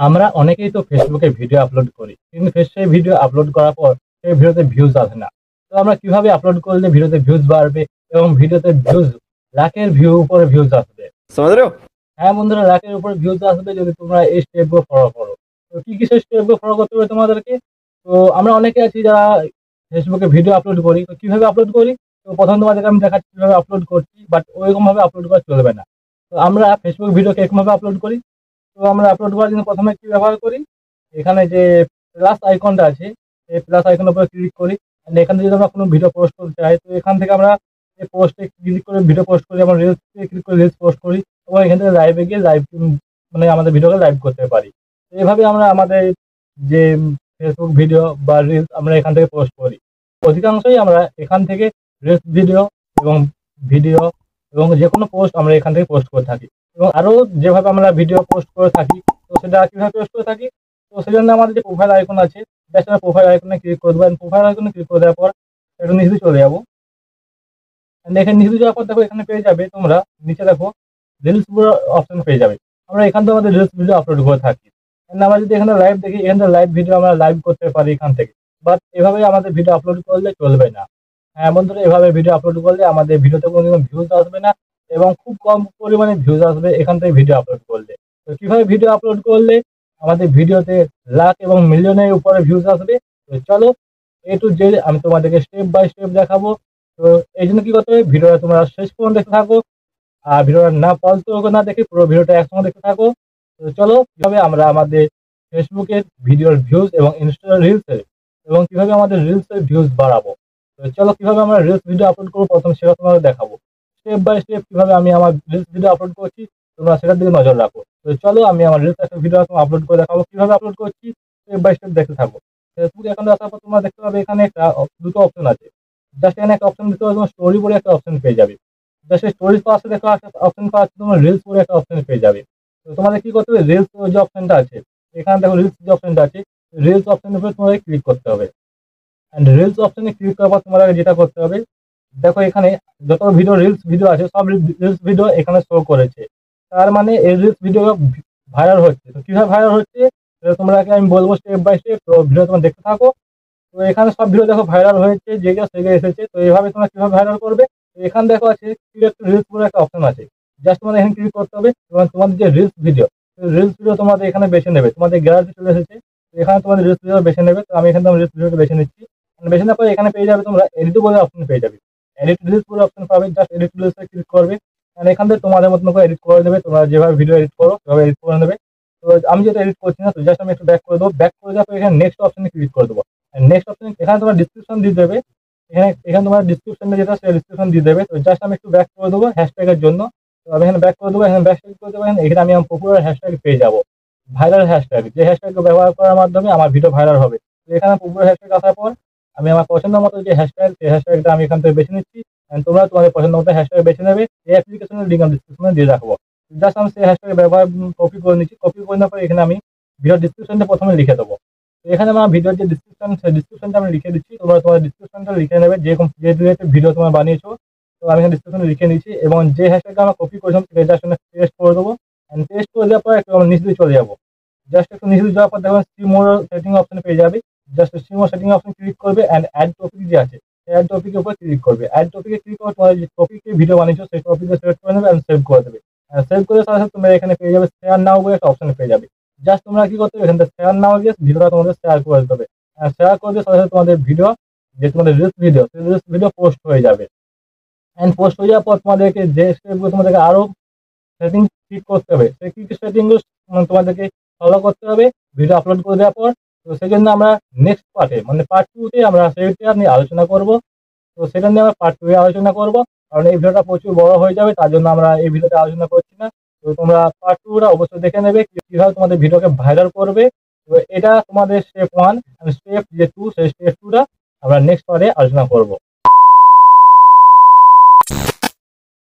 আমরা অনেকেই তো ফেসবুকে ভিডিও আপলোড করি, কিন্তু সেই ভিডিও আপলোড করার পর সেই ভিডিওতে ভিউজ আসে না। তো আমরা কিভাবে আপলোড করলে ভিডিওতে ভিউজ বাড়বে এবং ভিডিওতে ভিউজ লাখের ভিউ উপরে ভিউজ আসবে? समझ रहे हो। হ্যাঁ বন্ধুরা, লাখের উপরে ভিউজ আসবে যদি তোমরা এই স্টেপগুলো ফলো করো। তো কি কি সেই স্টেপগুলো ফলো করতে হবে তোমাদেরকে? তো আমরা অনেকে আছি যারা ফেসবুকে ভিডিও আপলোড করি। তো কিভাবে আপলোড করি? তো প্রথম তোমাদেরকে আমি দেখাচ্ছি কিভাবে আপলোড করছি, বাট ওইরকম ভাবে আপলোড করা চলবে না। তো আমরা ফেসবুক ভিডিওকে এরকম ভাবে আপলোড করি। তো আমরা আপলোড করার জন্য প্রথমে কি ব্যবহার করি, এখানে যে প্লাস আইকনটা আছে এই প্লাস আইকনের উপরে ক্লিক করি। And এখান থেকে যদি আমরা কোনো ভিডিও পোস্ট করতে চাই, তো এখান থেকে আমরা এই পোস্টে ক্লিক করে ভিডিও পোস্ট করি, আমরা রিলস ক্লিক করে রিলস পোস্ট করি এবং এখান থেকে লাইভে গিয়ে লাইভ মানে আমাদের ভিডিওকে লাইভ করতে পারি। তো এভাবে আমরা আমাদের যে ফেসবুক ভিডিও বা রিলস আমরা এখান থেকে পোস্ট করি। অধিকাংশই আমরা এখান থেকে রিলস ভিডিও এবং ভিডিও এবং যে কোনো পোস্ট আমরা এখান থেকে পোস্ট করে থাকি। এবং আরো যেভাবে আমরা ভিডিও পোস্ট করে থাকি, তো সেটা কিভাবে পোস্ট করে থাকি? তো সেজন্য আমাদের যে প্রোফাইল আইকন আছে, জাস্ট আমরা প্রোফাইল আইকনে ক্লিক করে দেবো। প্রোফাইল আইকনে ক্লিক করে দেওয়ার পর একটু নিচে চলে যাবো। And এখানে নিচে যাওয়ার পর দেখো এখানে পেয়ে যাবে তোমরা, নিচে দেখো রিলস অপশন পেয়ে যাবে। আমরা এখান থেকে আমাদের রিলস ভিডিও আপলোড করে থাকি। And আমরা যদি এখানে লাইভ দেখি, এখানে লাইভ ভিডিও আমরা লাইভ করতে পারি এখান থেকে। বাট এভাবে আমাদের ভিডিও আপলোড করলে চলবে না। হ্যাঁ বন্ধুরা, এভাবে ভিডিও আপলোড করলে আমাদের ভিডিওতে কোনো ভিউজ আসবে না এবং খুব কম পরিমাণে ভিউজ আসবে এখান থেকে ভিডিও আপলোড করলে। তো কিভাবে ভিডিও আপলোড করলে আমাদের ভিডিওতে লাখ এবং মিলিয়নের উপরে ভিউজ আসবে? তো চলো এ টু জেড আমি তোমাদেরকে স্টেপ বাই স্টেপ দেখাবো। তো এই জন্য কি করতে হবে, ভিডিওটা তোমরা শেষ পর্যন্ত দেখতে থাকো। আর ভিডিওটা না পজ না দেখে পুরো ভিডিওটা একসঙ্গে দেখতে থাকো। তো চলো কিভাবে আমরা আমাদের ফেসবুকের ভিডিওর ভিউজ এবং ইনস্টা রিলসের এবং কিভাবে আমাদের রিলসের ভিউজ বাড়াবো। তো চলো কিভাবে আমরা রিলস ভিডিও আপলোড করবো প্রথম সেটা তোমাদের দেখাবো। স্টেপ বাই স্টেপ কিভাবে আমি আমার রিলস ভিডিও আপলোড করছি তোমরা সেটার দিকে নজর রাখো। তো চলো আমি আমার রিলস একটা ভিডিও আপলোড করে দেখাবো কিভাবে আপলোড করছি। স্টেপ বাই স্টেপ দেখতে থাকো। ফেসবুক অ্যাকাউন্টে আসার পর তোমরা দেখতে পাবে এখানে একটা দুটো অপশন আছে। জাস্ট এখানে একটা অপশন দিতে হবে, তোমার স্টোরি বলে একটা অপশন পেয়ে যাবে। জাস্ট স্টোরিজ পাশে দেখো একটা অপশন পাওয়া আছে, তোমার রিলস বলে একটা অপশন পেয়ে যাবে। তো তোমাদের কি করতে হবে, রিলস যে অপশনটা আছে এখানে দেখো রিলস যে অপশনটা আছে, রিলস অপশনের উপরে তোমাদের ক্লিক করতে হবে। অ্যান্ড রিলস অপশনে ক্লিক করার পর তোমাদের যেটা করতে হবে, দেখো এখানে যত ভিডিও রিলস ভিডিও আছে সব রিলস ভিডিও এখানে শো করেছে। তার মানে এই রিলস ভিডিও ভাইরাল হচ্ছে। তো কিভাবে ভাইরাল হচ্ছে সেটা তোমাকে আমি বলবো স্টেপ বাই স্টেপ। তো ভিডিও তোমরা দেখতে থাকো। তো এখানে সব ভিডিও দেখো ভাইরাল হয়েছে, যেগুলো সেগুলো এসেছে। তো এইভাবে তোমরা কিভাবে ভাইরাল করবে, তো এখানে দেখো আছে ক্রিয়েট রিলস বলে একটা অপশন আছে। জাস্ট তোমাদের এখানে ক্লিক করতে হবে এবং তোমাদের যে রিলস ভিডিও তোমাদের এখানে বেছে নেবে। তোমাদের গ্যালারি চলে এসেছে, তো এখানে তোমাদের রিলস ভিডিও বেছে নেবে। তো আমি এখানে রিলস ভিডিওটা বেছে নিচ্ছি। বেছে নেওয়ার পরে এখানে পেয়ে যাবে তোমরা এডিট বলে অপশন পেয়ে যাবে। এডিট রিলস বলে অপশন পাবে, জাস্ট এডিট রিলসে ক্লিক করবে। আর এখান থেকে তোমাদের মতন করে এডিট করে দেবে। তোমরা যেভাবে ভিডিও এডিট করো সেভাবে এডিট করে নেবে। তো আমি যেটা এডিট করছি না, তো জাস্ট আমি একটু ব্যাক করে দেবো। ব্যাক করে দেওয়ার পর এখানে নেক্সট অপশনে ক্লিক করে দেবো। নেক্সট অপশন এখানে তোমার ডিসক্রিপশন দিয়ে দেবে। এখানে এখানে তোমার ডিসক্রিপশনে যেটা সেই ডিসক্রিপশন দিয়ে দেবে। তো জাস্ট আমি একটু ব্যাক করে দেবো হ্যাশট্যাগের জন্য। তো আমি এখানে ব্যাক করে দেবো, এখানে ব্যাকট্যাগ করে দেবো। এখানে আমি আমার পপুলার হ্যাশট্যাগ পেয়ে যাবো, ভাইরাল হ্যাশট্যাগ, যে হ্যাশট্যাগ ব্যবহার করার মাধ্যমে আমার ভিডিও ভাইরাল হবে। তো এখানে পপুলার হ্যাশট্যাগ আসার পর আমি আমার পছন্দ মতো যে হ্যাশট্যাগ সেই হ্যাশট্যাগটা আমি এখান থেকে বেছে নিচ্ছি। And তোমরা তোমাদের পছন্দ মতো হ্যাশট্যাগ বেছে নেবে। এই অ্যাপ্লিকেশনের লিঙ্ক আমি ডিসক্রিপশনে দিয়ে রাখবো। জাস্ট আমি সেই হ্যাশট্যাগ ব্যবহার কপি করে নিচ্ছি। কপি করে নেওয়ার পর এখানে আমি ভিডিও ডিসক্রিপশনটা প্রথমে লিখে দেবো। তো এখানে আমার ভিডিওর যে ডিসক্রিপশন সেই ডিসক্রিপশনটা আমি লিখে দিচ্ছি। তোমরা তোমার ডিসক্রিপশনটা লিখে নেবে, যে রিলেটেড ভিডিও তোমরা বানিয়েছো। তো আমি এখানে ডিসক্রিপশনে লিখে নিচ্ছি এবং যে হ্যাশট্যাগটা আমরা কপি করেছিলাম সেটা জাস্ট পেস্ট করে দেবো। অ্যান্ড পেস্ট করে দেওয়ার পর একটু আমরা নিচে দিকে চলে যাবো। জাস্ট একটু নিচে দিকে যাওয়ার পর দেখো সি মোর সেটিং অপশনে পেয়ে যাবে। Just see more setting option click করবে অ্যান্ড অ্যাড টপিক যে আছে অ্যাড টপিকের উপর ক্লিক করবে। অ্যাড টপিকে ক্লিক করে তোমার যে টপিকে ভিডিও বানিয়েছো সেই টপিকে সিলেক্ট করে নেবে অ্যান্ড সেভ করে দেবে। সেভ করে সাথে সাথে তোমরা এখানে পেয়ে যাবে শেয়ার নাও বলে একটা অপশন পেয়ে যাবে। জাস্ট তোমরা কি করতে হবে, এখান থেকে শেয়ার নাও গিয়ে ভিডিওটা তোমাদের শেয়ার করে দিতে হবে। শেয়ার করে দিয়ে সাথে সাথে তোমাদের ভিডিও যে তোমাদের রিলস ভিডিও সেই রিলস ভিডিও পোস্ট হয়ে যাবে। অ্যান্ড পোস্ট হয়ে যাওয়ার পর তোমাদেরকে যে স্টেপগুলো তোমাদেরকে আরো সেটিং ঠিক করতে হবে, সেই কি কি সেটিংগুলো তোমাদেরকে ফলো করতে হবে ভিডিও আপলোড করে দেওয়ার পর। তো সেই জন্য আমরা নেক্সট পার্টে মানে পার্ট 2 তে আমরা সেইটা নিয়ে আলোচনা করব। তো সেটা নিয়ে আমরা পার্ট 2 এ আলোচনা করব, কারণ এই ভিডিওটা প্রচুর বড় হয়ে যাবে, তার জন্য আমরা এই ভিডিওতে আলোচনা করছি না। তো তোমরা পার্ট 2 টা অবশ্যই দেখে নেবে কিভাবে তোমাদের ভিডিওকে ভাইরাল করবে। তো এটা তোমাদের স্টেপ 1, স্টেপ যে 2 সেই স্টেপ 2 টা আমরা নেক্সট পার্টে আলোচনা করব।